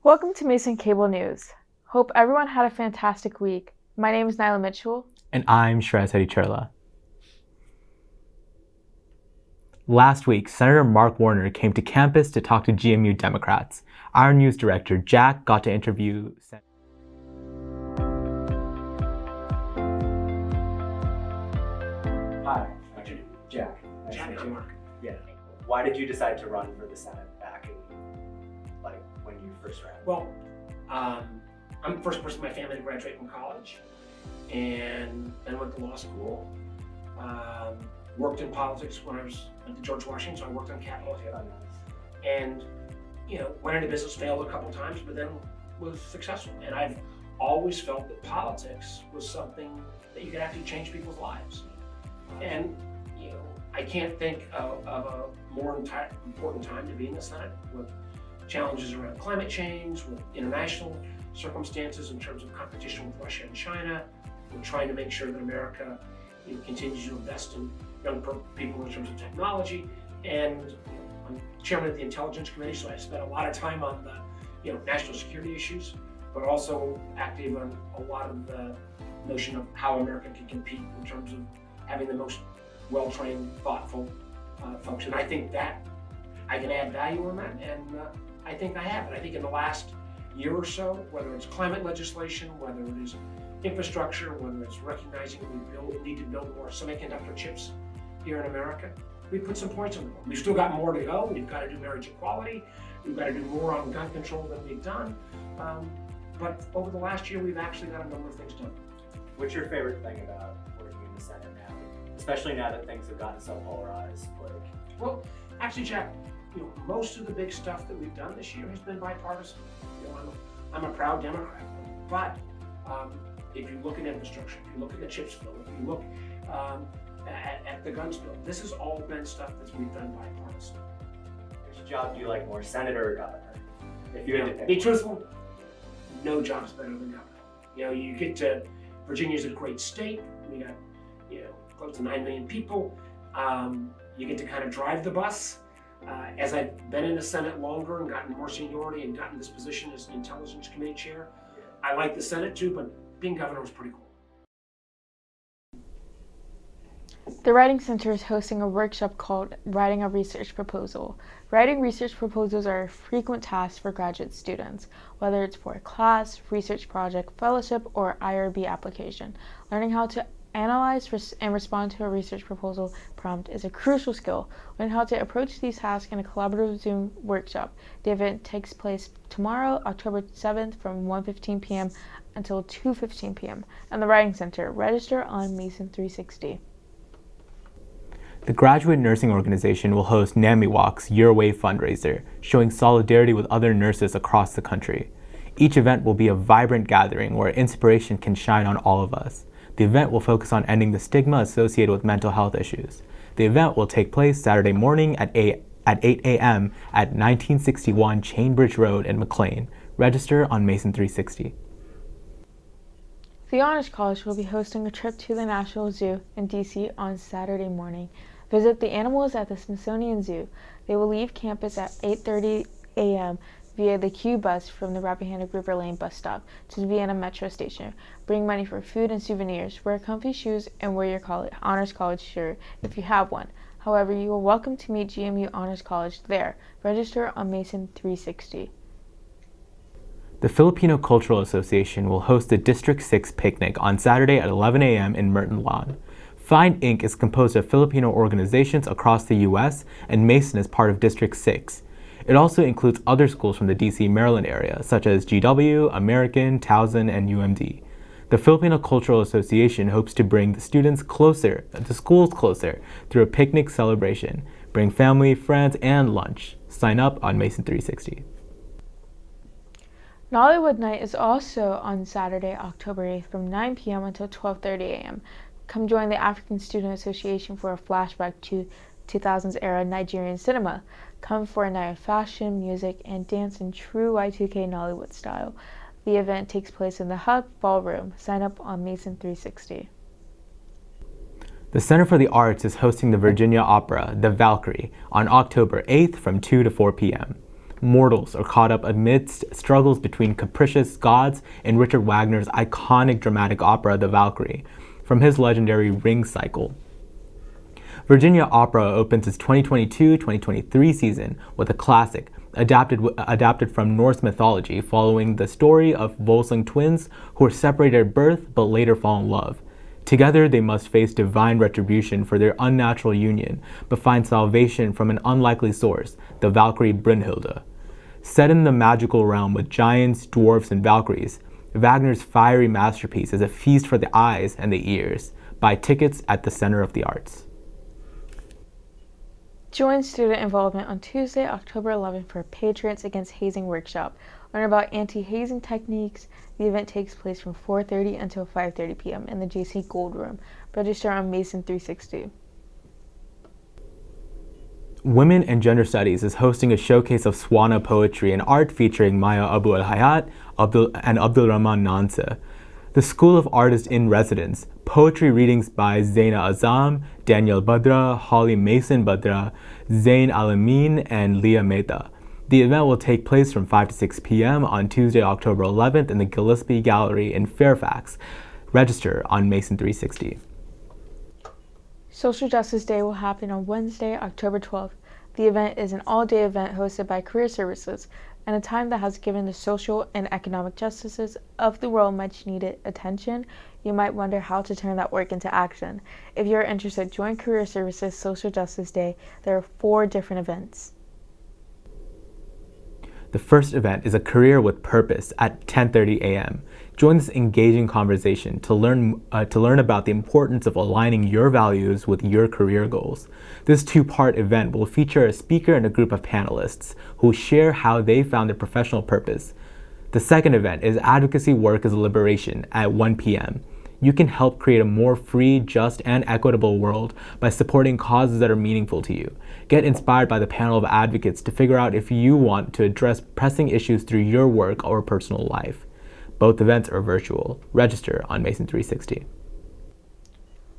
Welcome to Mason Cable News. Hope everyone had a fantastic week. My name is Nylah Mitchell. And I'm Shreyas Adicherla. Last week, Senator Mark Warner came to campus to talk to GMU Democrats. Our news director, Jack, got to interview Hi, Jack. Nice to meet you. Yeah. Why did you decide to run for the Senate back in, when you first ran? Well, I'm the first person in my family to graduate from college, and then went to law school. Worked in politics when I was at the George Washington, so I worked on Capitol Hill. And went into business, failed a couple times, but then was successful. And I've always felt that politics was something that you could actually change people's lives. And I can't think of a more important time to be in the Senate, with challenges around climate change, with international circumstances in terms of competition with Russia and China. We're trying to make sure that America continues to invest in young people in terms of technology. And I'm chairman of the Intelligence Committee, so I spent a lot of time on the national security issues, but also active on a lot of the notion of how America can compete in terms of having the most well-trained, thoughtful folks. And I think that I can add value on that, and I think I have. And I think in the last year or so, whether it's climate legislation, whether it is infrastructure, whether it's recognizing we need to build more semiconductor chips here in America, we put some points on the board. We've still got more to go. We've got to do marriage equality. We've got to do more on gun control than we've done. But over the last year, we've actually got a number of things done. What's your favorite thing about working in the Senate now, especially now that things have gotten so polarized? Well, actually, Jack, most of the big stuff that we've done this year has been bipartisan. I'm a proud Democrat, but if you look at infrastructure, if you look at the CHIPS bill, if you look at the guns bill, this has all been stuff that we've done bipartisan. Which job do you like more, senator or governor? If you had to pick. Be truthful, no job's better than governor. You get to, Virginia's a great state. We got close to 9 million people. You get to kind of drive the bus. As I've been in the Senate longer and gotten more seniority and gotten this position as Intelligence Committee chair, I like the Senate too, but being governor was pretty cool. The Writing Center is hosting a workshop called Writing a Research Proposal. Writing research proposals are a frequent task for graduate students, whether it's for a class, research project, fellowship, or IRB application. Learning how to analyze and respond to a research proposal prompt is a crucial skill. Learn how to approach these tasks in a collaborative Zoom workshop. The event takes place tomorrow, October 7th from 1:15 p.m. until 2:15 p.m. at the Writing Center. Register on Mason 360. The Graduate Nursing Organization will host NAMI Walks Your Way fundraiser, showing solidarity with other nurses across the country. Each event will be a vibrant gathering where inspiration can shine on all of us. The event will focus on ending the stigma associated with mental health issues. The event will take place Saturday morning at 8 a.m. at 1961 Chainbridge Road in McLean. Register on Mason 360. The Honors College will be hosting a trip to the National Zoo in D.C. on Saturday morning. Visit the animals at the Smithsonian Zoo. They will leave campus at 8:30 a.m. via the Q bus from the Rappahannock River Lane bus stop to the Vienna Metro Station. Bring money for food and souvenirs. Wear comfy shoes and wear your Honors College shirt if you have one. However, you are welcome to meet GMU Honors College there. Register on Mason 360. The Filipino Cultural Association will host a District 6 picnic on Saturday at 11 a.m. in Merton Lawn. Find Inc. is composed of Filipino organizations across the U.S., and Mason is part of District 6. It also includes other schools from the D.C. Maryland area, such as GW, American, Towson, and UMD. The Filipino Cultural Association hopes to bring the schools closer through a picnic celebration. Bring family, friends, and lunch. Sign up on Mason 360. Nollywood Night is also on Saturday, October 8th from 9 p.m. until 12:30 a.m. Come join the African Student Association for a flashback to 2000s era Nigerian cinema. Come for a night of fashion, music, and dance in true Y2K Nollywood style. The event takes place in the Hub Ballroom. Sign up on Mason 360. The Center for the Arts is hosting the Virginia opera, The Valkyrie, on October 8th from 2 to 4 p.m. Mortals are caught up amidst struggles between capricious gods and Richard Wagner's iconic dramatic opera, The Valkyrie, from his legendary Ring cycle. Virginia Opera opens its 2022-2023 season with a classic, adapted from Norse mythology, following the story of Volsung twins who were separated at birth but later fall in love. Together, they must face divine retribution for their unnatural union, but find salvation from an unlikely source, the Valkyrie Brynhilde. Set in the magical realm with giants, dwarfs, and Valkyries, Wagner's fiery masterpiece is a feast for the eyes and the ears. Buy tickets at the Center of the Arts. Join student involvement on Tuesday, October 11th for Patriots against Hazing workshop. Learn about anti-hazing techniques. The event takes place from 4:30 until 5:30 p.m. in the JC Gold Room. Register on Mason 360. Women and Gender Studies is hosting a showcase of SWANA Poetry and art featuring Maya Abu al-Hayat and Abdulrahman Nansa. The School of Art is in residence. Poetry readings by Zaina Azam, Danielle Badra, Holly Mason Badra, Zain Alamin, and Leah Mehta. The event will take place from 5 to 6 p.m. on Tuesday, October 11th in the Gillespie Gallery in Fairfax. Register on Mason 360. Social Justice Day will happen on Wednesday, October 12th. The event is an all-day event hosted by Career Services, and a time that has given the social and economic justices of the world much needed attention. You might wonder how to turn that work into action. If you're interested, join Career Services Social Justice Day. There are 4 different events. The first event is a Career with Purpose at 10:30 a.m. Join this engaging conversation to learn about the importance of aligning your values with your career goals. This 2-part event will feature a speaker and a group of panelists who share how they found their professional purpose. The second event is Advocacy Work as Liberation at 1 p.m. You can help create a more free, just, and equitable world by supporting causes that are meaningful to you. Get inspired by the panel of advocates to figure out if you want to address pressing issues through your work or personal life. Both events are virtual. Register on Mason 360.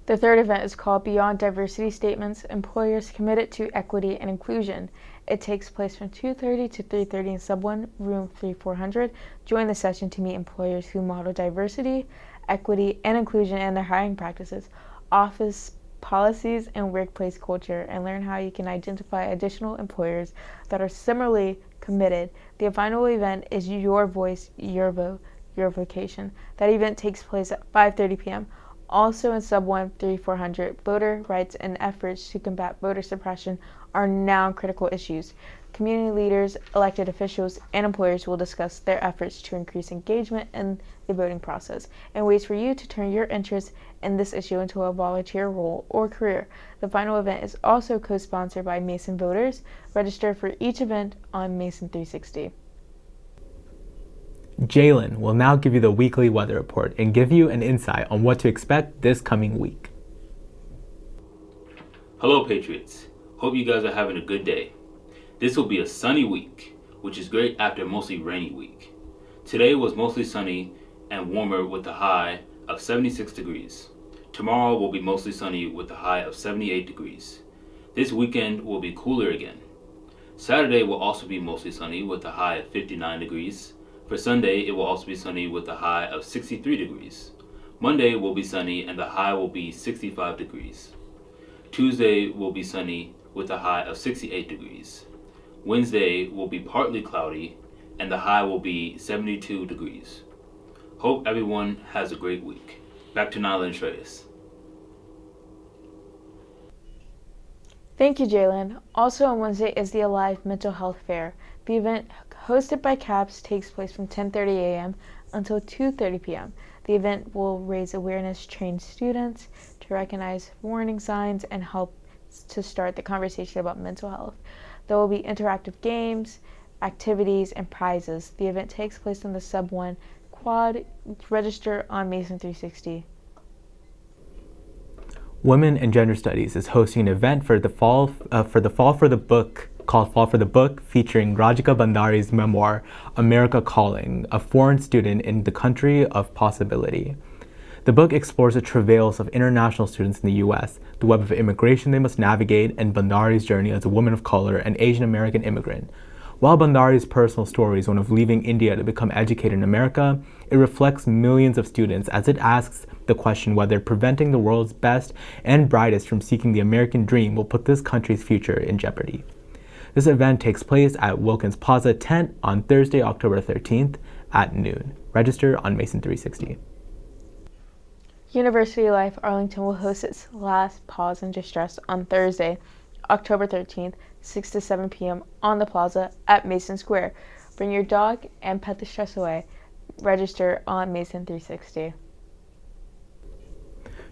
The third event is called Beyond Diversity Statements, Employers Committed to Equity and Inclusion. It takes place from 2:30 to 3:30 in Sub 1, room 3400. Join the session to meet employers who model diversity, equity, and inclusion in their hiring practices, office policies, and workplace culture, and learn how you can identify additional employers that are similarly committed. The final event is Your Voice, Your Vote, Your Vocation. That event takes place at 5:30 p.m. Also in Sub 1 3400, voter rights and efforts to combat voter suppression are now critical issues. Community leaders, elected officials, and employers will discuss their efforts to increase engagement in the voting process and ways for you to turn your interest in this issue into a volunteer role or career. The final event is also co-sponsored by Mason Voters. Register for each event on Mason 360. Jalen will now give you the weekly weather report and give you an insight on what to expect this coming week. Hello Patriots, hope you guys are having a good day. This will be a sunny week, which is great after a mostly rainy week. Today was mostly sunny and warmer with a high of 76 degrees. Tomorrow will be mostly sunny with a high of 78 degrees. This weekend will be cooler again. Saturday will also be mostly sunny with a high of 59 degrees. For Sunday, it will also be sunny with a high of 63 degrees. Monday will be sunny and the high will be 65 degrees. Tuesday will be sunny with a high of 68 degrees. Wednesday will be partly cloudy and the high will be 72 degrees. Hope everyone has a great week. Back to Nylah and Shreyas. Thank you, Jalen. Also on Wednesday is the Alive Mental Health Fair. The event, hosted by CAPS, takes place from 10:30 a.m. until 2:30 p.m. The event will raise awareness, train students to recognize warning signs, and help to start the conversation about mental health. There will be interactive games, activities, and prizes. The event takes place in the Sub 1 quad. Register on Mason 360. Women and Gender Studies is hosting an event for the Fall for the Book called Fall for the Book, featuring Rajika Bandari's memoir, America Calling, a foreign student in the country of possibility. The book explores the travails of international students in the U.S., the web of immigration they must navigate, and Bandari's journey as a woman of color and Asian American immigrant. While Bandari's personal story is one of leaving India to become educated in America, it reflects millions of students as it asks the question whether preventing the world's best and brightest from seeking the American dream will put this country's future in jeopardy. This event takes place at Wilkins Plaza Tent on Thursday, October 13th at noon. Register on Mason 360. University Life Arlington will host its last Paws De-Stress on Thursday, October 13th, 6 to 7 p.m. on the plaza at Mason Square. Bring your dog and pet the stress away. Register on Mason 360.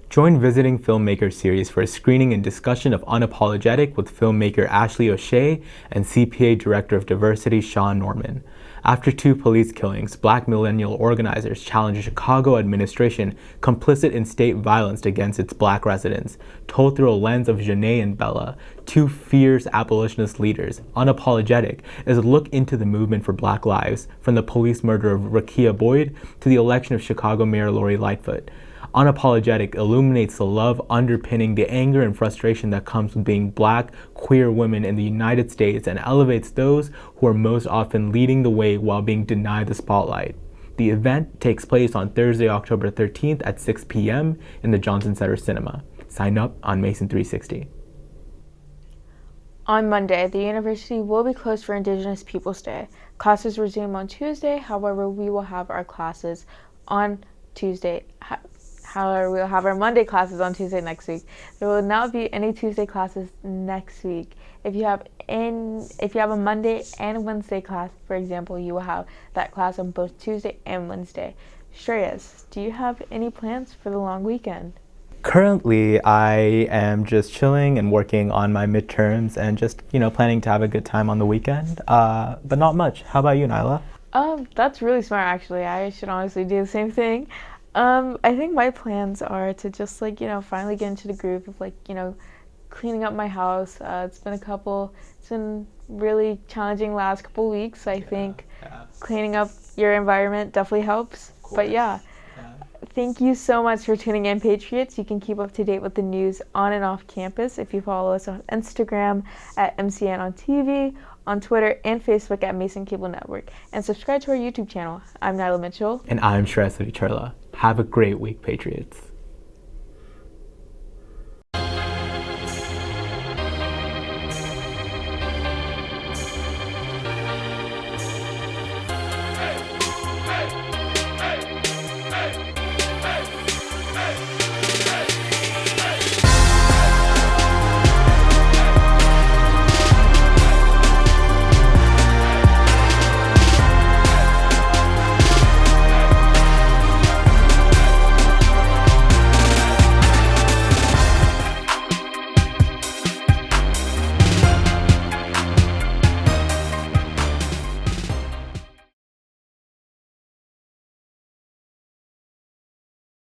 Join Visiting Filmmaker series for a screening and discussion of Unapologetic with filmmaker Ashley O'Shea and CPA Director of Diversity Sean Norman. After 2 police killings, Black millennial organizers challenged Chicago administration complicit in state violence against its Black residents. Told through a lens of Janae and Bella, 2 fierce abolitionist leaders, Unapologetic is a look into the movement for Black lives, from the police murder of Rakia Boyd to the election of Chicago Mayor Lori Lightfoot. Unapologetic illuminates the love underpinning the anger and frustration that comes with being Black, queer women in the United States and elevates those who are most often leading the way while being denied the spotlight. The event takes place on Thursday, October 13th at 6 p.m. in the Johnson Center Cinema. Sign up on Mason 360. On Monday, the university will be closed for Indigenous Peoples Day. Classes resume on Tuesday, however, we will have our classes on Tuesday. However, we'll have our Monday classes on Tuesday next week. There will not be any Tuesday classes next week. If you have a Monday and Wednesday class, for example, you will have that class on both Tuesday and Wednesday. Shreyas, do you have any plans for the long weekend? Currently, I am just chilling and working on my midterms and just, planning to have a good time on the weekend, but not much. How about you, Nylah? That's really smart, actually. I should honestly do the same thing. I think my plans are to just finally get into the groove of cleaning up my house. It's been really challenging last couple weeks. I think cleaning up your environment definitely helps. But thank you so much for tuning in, Patriots. You can keep up to date with the news on and off campus if you follow us on Instagram at MCN on TV, on Twitter and Facebook at Mason Cable Network, and subscribe to our YouTube channel. I'm Nylah Mitchell. And I'm Shreyas Adicherla. Have a great week, Patriots.